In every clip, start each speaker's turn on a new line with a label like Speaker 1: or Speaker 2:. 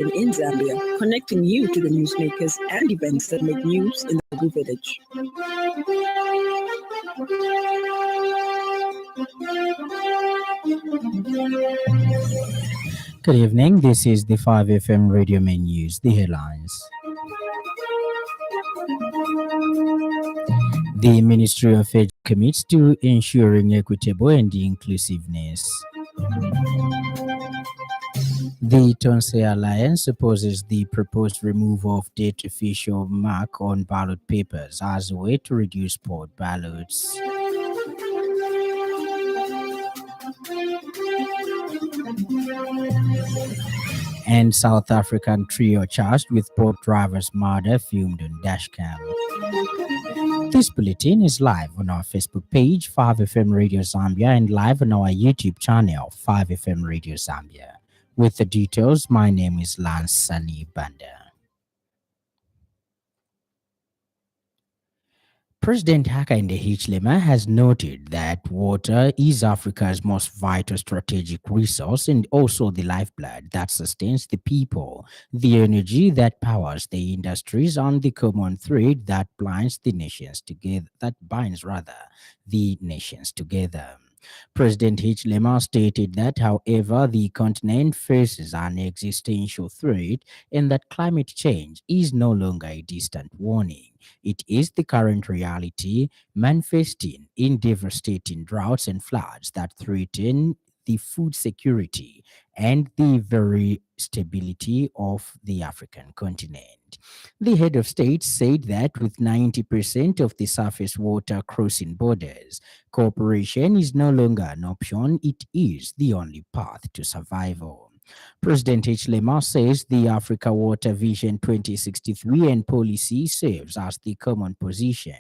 Speaker 1: in Zambia, connecting you to the newsmakers and events that make news in the Blue Village.
Speaker 2: Good evening. This is the 5FM Radio Main News. The headlines. The Ministry of Education commits to ensuring equitable and inclusiveness. The Tonse Alliance opposes the proposed removal of date official mark on ballot papers as a way to reduce polled ballots. And South African trio charged with boat driver's murder filmed on dashcam. This bulletin is live on our Facebook page, 5FM Radio Zambia, and live on our YouTube channel, 5FM Radio Zambia. With the details, my name is Lance Sannie Banda. President Hakainde Hichilema has noted that water is Africa's most vital strategic resource and also the lifeblood that sustains the people, the energy that powers the industries, and the common thread that binds the nations together. President Hichilema stated that, however, the continent faces an existential threat and that climate change is no longer a distant warning. It is the current reality, manifesting in devastating droughts and floods that threaten the food security and the very stability of the African continent. The head of state said that with 90% of the surface water crossing borders, cooperation is no longer an option, it is the only path to survival. President Hichilema says the Africa Water Vision 2063 and policy serves as the common position,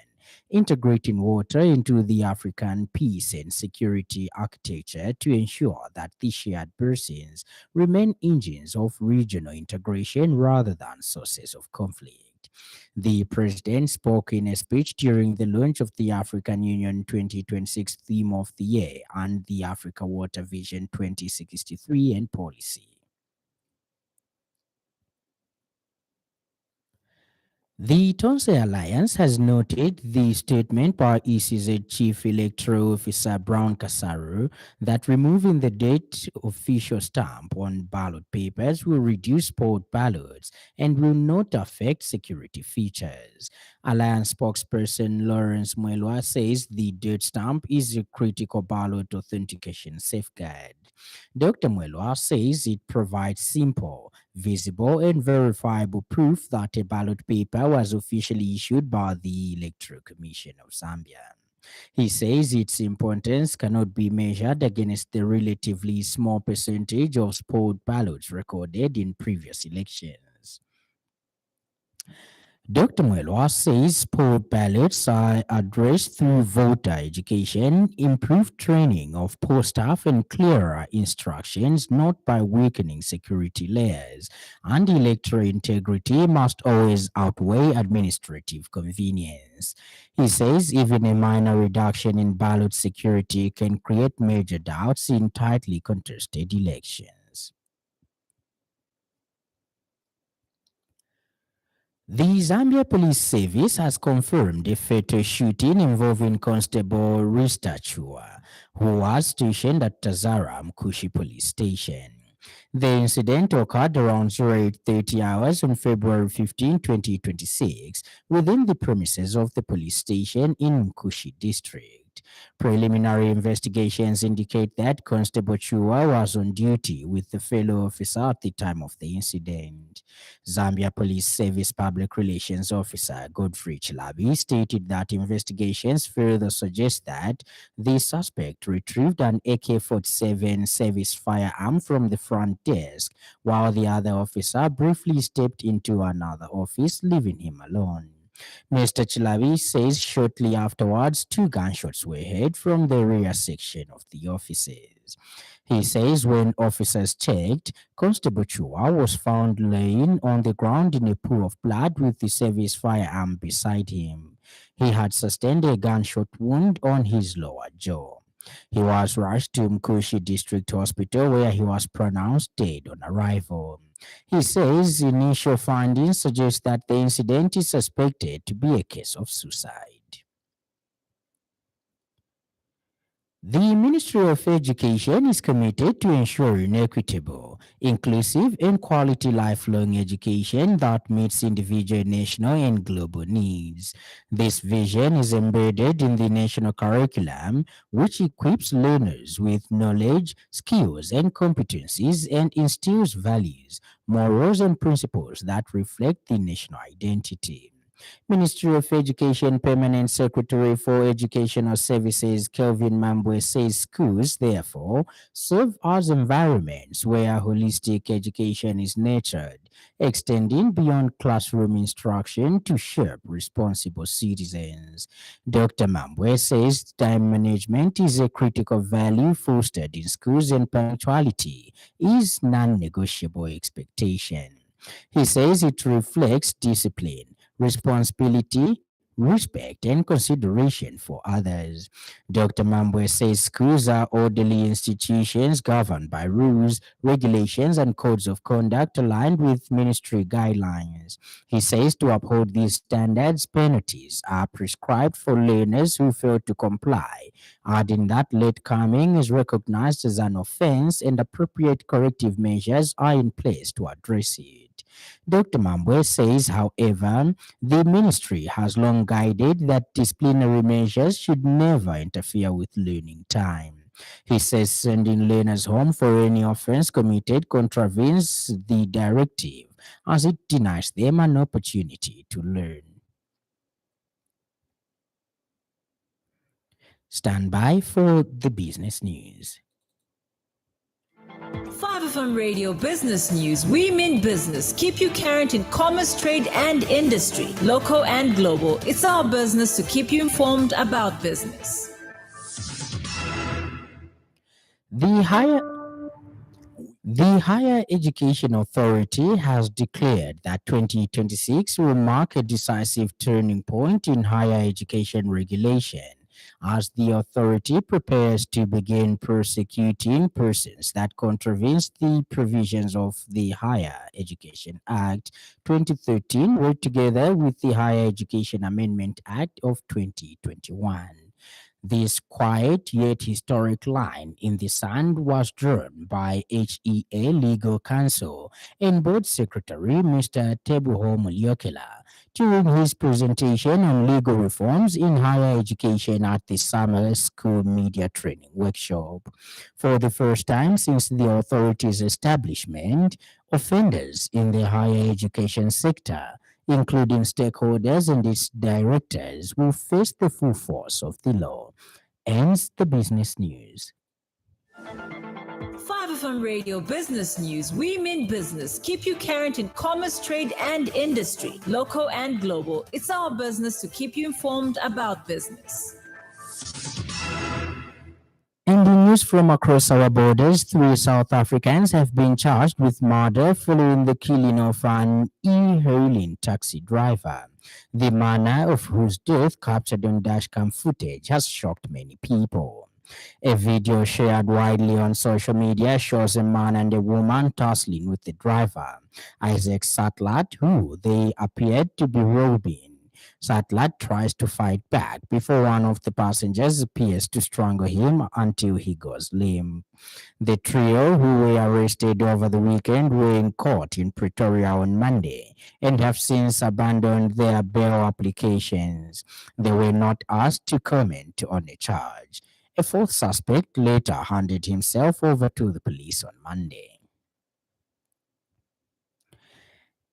Speaker 2: integrating water into the African peace and security architecture to ensure that the shared basins remain engines of regional integration rather than sources of conflict. The president spoke in a speech during the launch of the African Union 2026 Theme of the Year and the Africa Water Vision 2063 and policy. The Tonse Alliance has noted the statement by ECZ Chief Electoral Officer Brown Kasaru that removing the date official stamp on ballot papers will reduce polled ballots and will not affect security features. Alliance spokesperson Lawrence Mwelwa says the date stamp is a critical ballot authentication safeguard. Dr. Mwelwa says it provides simple, visible, and verifiable proof that a ballot paper was officially issued by the Electoral Commission of Zambia. He says its importance cannot be measured against the relatively small percentage of polled ballots recorded in previous elections. Dr. Mwelwa says polled ballots are addressed through voter education, improved training of poll staff, and clearer instructions, not by weakening security layers. And electoral integrity must always outweigh administrative convenience. He says even a minor reduction in ballot security can create major doubts in tightly contested elections. The Zambia Police Service has confirmed a fatal shooting involving Constable Rista Chua, who was stationed at Tazara Mkushi Police Station. The incident occurred around 08:30 hours on February 15, 2026, within the premises of the police station in Mkushi District. Preliminary investigations indicate that Constable Chua was on duty with the fellow officer at the time of the incident. Zambia Police Service Public Relations Officer Godfrey Chilabi stated that investigations further suggest that the suspect retrieved an AK-47 service firearm from the front desk, while the other officer briefly stepped into another office, leaving him alone. Mr. Chilabi says shortly afterwards, 2 gunshots were heard from the rear section of the offices. He says when officers checked, Constable Chua was found laying on the ground in a pool of blood with the service firearm beside him. He had sustained a gunshot wound on his lower jaw. He was rushed to Mkushi District Hospital where he was pronounced dead on arrival. He says initial findings suggest that the incident is suspected to be a case of suicide. The Ministry of Education is committed to ensuring equitable, inclusive, and quality lifelong education that meets individual, national, and global needs. This vision is embedded in the national curriculum, which equips learners with knowledge, skills, and competencies and instills values, morals, and principles that reflect the national identity. Ministry of Education Permanent Secretary for Educational Services Kelvin Mambwe says schools, therefore, serve as environments where holistic education is nurtured, extending beyond classroom instruction to shape responsible citizens. Dr. Mambwe says time management is a critical value fostered in schools and punctuality is non-negotiable expectation. He says it reflects discipline, responsibility, respect, and consideration for others. Dr. Mambwe says schools are orderly institutions governed by rules, regulations, and codes of conduct aligned with ministry guidelines. He says to uphold these standards, penalties are prescribed for learners who fail to comply, adding that late coming is recognized as an offense and appropriate corrective measures are in place to address it. Dr. Mambwe says, however, the ministry has long guided that disciplinary measures should never interfere with learning time. He says sending learners home for any offense committed contravenes the directive as it denies them an opportunity to learn. Stand by for the business news.
Speaker 3: 5FM Radio Business News. We mean business. Keep you current in commerce, trade, and industry, local and global. It's our business to keep you informed about business.
Speaker 2: The Higher Education Authority has declared that 2026 will mark a decisive turning point in higher education regulation as the authority prepares to begin prosecuting persons that contravenes the provisions of the Higher Education Act 2013 worked together with the Higher Education Amendment Act of 2021. This quiet yet historic line in the sand was drawn by HEA Legal Counsel and Board Secretary Mr. Tebuho Mulyokela during his presentation on legal reforms in higher education at the Summer School Media Training Workshop. For the first time since the authority's establishment, offenders in the higher education sector, including stakeholders and its directors, will face the full force of the law. Ends the business news.
Speaker 3: 5FM Radio Business News. We mean business. Keep you current in commerce, trade, and industry, local and global. It's our business to keep you informed about business.
Speaker 2: And the news from across our borders, 3 South Africans have been charged with murder following the killing of an e-hailing taxi driver. The manner of whose death, captured on dashcam footage, has shocked many people. A video shared widely on social media shows a man and a woman tussling with the driver, Isaac Satlat, who they appeared to be robbing. Satlat tries to fight back before one of the passengers appears to strangle him until he goes limp. The trio, who were arrested over the weekend, were in court in Pretoria on Monday and have since abandoned their bail applications. They were not asked to comment on the charge. A fourth suspect later handed himself over to the police on Monday.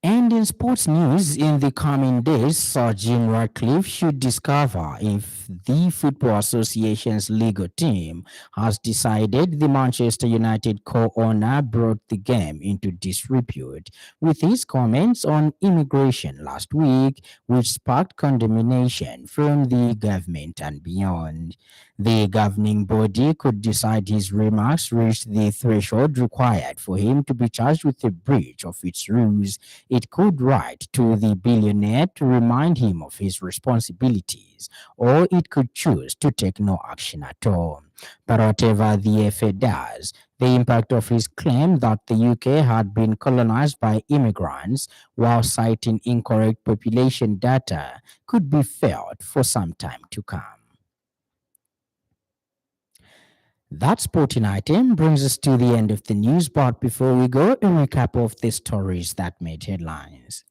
Speaker 2: And in sports news, in the coming days, Sir Jim Ratcliffe should discover if the Football Association's legal team has decided the Manchester United co-owner brought the game into disrepute with his comments on immigration last week, which sparked condemnation from the government and beyond. The governing body could decide his remarks reached the threshold required for him to be charged with a breach of its rules. It could write to the billionaire to remind him of his responsibilities, or it could choose to take no action at all. But whatever the FA does, The impact of his claim that the UK had been colonized by immigrants while citing incorrect population data could be felt for some time to come. That sporting item brings us to the end of the news, but before we go, a recap of the stories that made headlines.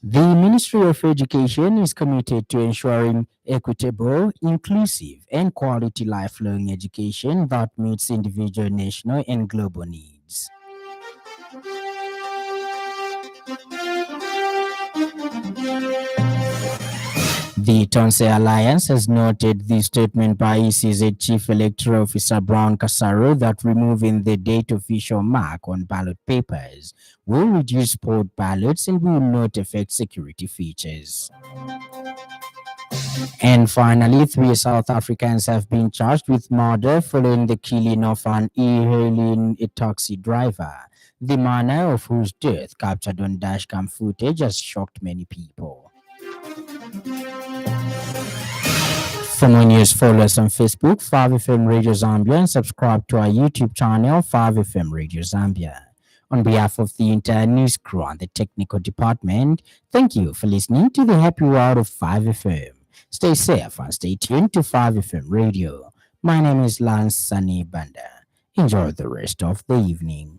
Speaker 2: The Ministry of Education is committed to ensuring equitable, inclusive, and quality lifelong education that meets individual, national, and global needs. The Tonse Alliance has noted the statement by ECZ Chief Electoral Officer Brown Kasaro that removing the date official mark on ballot papers will reduce spoiled ballots and will not affect security features. And finally, 3 South Africans have been charged with murder following the killing of an e-hailing a taxi driver, the manner of whose death, captured on dashcam footage, has shocked many people. For more news, follow us on Facebook, 5FM Radio Zambia, and subscribe to our YouTube channel, 5FM Radio Zambia. On behalf of the entire news crew and the technical department, thank you for listening to the happy world of 5FM. Stay safe and stay tuned to 5FM Radio. My name is Lance Sannie. Enjoy the rest of the evening.